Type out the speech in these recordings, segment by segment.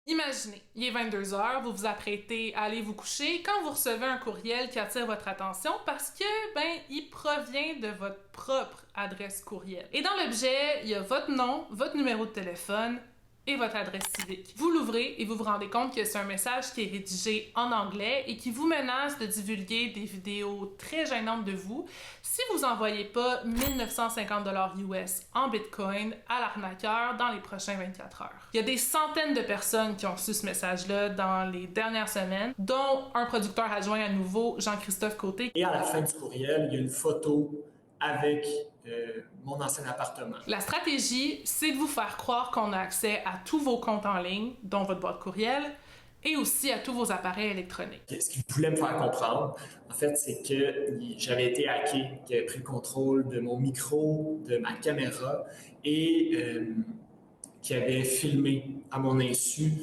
Imaginez, il est 22 heures, vous vous apprêtez à aller vous coucher quand vous recevez un courriel qui attire votre attention parce que, il provient de votre propre adresse courriel. Et dans l'objet, il y a votre nom, votre numéro de téléphone et votre adresse civique. Vous l'ouvrez et vous vous rendez compte que c'est un message qui est rédigé en anglais et qui vous menace de divulguer des vidéos très gênantes de vous si vous envoyez pas 1950 $ US en Bitcoin à l'arnaqueur dans les prochains 24 heures. Il y a des centaines de personnes qui ont reçu ce message-là dans les dernières semaines, dont un producteur adjoint à nouveau, Jean-Christophe Côté. Et à la fin du courriel, il y a une photo avec mon ancien appartement. La stratégie, c'est de vous faire croire qu'on a accès à tous vos comptes en ligne, dont votre boîte courriel, et aussi à tous vos appareils électroniques. Ce qu'il voulait me faire comprendre, en fait, c'est que j'avais été hacké, qu'il avait pris le contrôle de mon micro, de ma caméra, et qui avait filmé à mon insu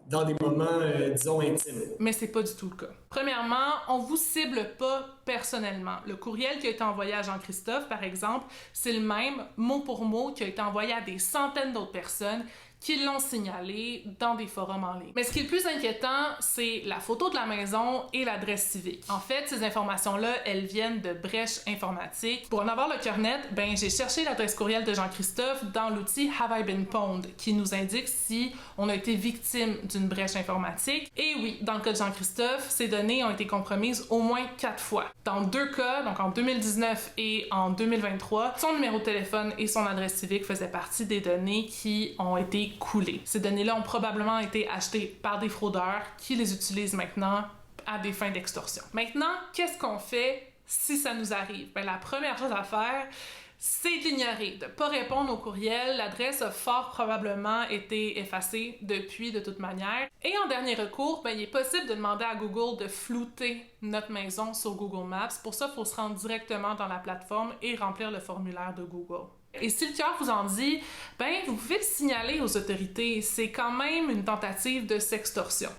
dans des moments, disons, intimes. Mais c'est pas du tout le cas. Premièrement, on vous cible pas personnellement. Le courriel qui a été envoyé à Jean-Christophe, par exemple, c'est le même, mot pour mot, qui a été envoyé à des centaines d'autres personnes qui l'ont signalé dans des forums en ligne. Mais ce qui est le plus inquiétant, c'est la photo de la maison et l'adresse civique. En fait, ces informations-là, elles viennent de brèches informatiques. Pour en avoir le cœur net, j'ai cherché l'adresse courriel de Jean-Christophe dans l'outil Have I Been Pwned, qui nous indique si on a été victime d'une brèche informatique. Et oui, dans le cas de Jean-Christophe, ces données ont été compromises au moins 4 fois. Dans 2 cas, donc en 2019 et en 2023, son numéro de téléphone et son adresse civique faisaient partie des données qui ont été coulées. Ces données-là ont probablement été achetées par des fraudeurs qui les utilisent maintenant à des fins d'extorsion. Maintenant, qu'est-ce qu'on fait si ça nous arrive? La première chose à faire, c'est d'ignorer, de pas répondre au courriel. L'adresse a fort probablement été effacée depuis de toute manière. Et en dernier recours, il est possible de demander à Google de flouter notre maison sur Google Maps. Pour ça, il faut se rendre directement dans la plateforme et remplir le formulaire de Google. Et si le cœur vous en dit, vous pouvez le signaler aux autorités. C'est quand même une tentative de sextorsion.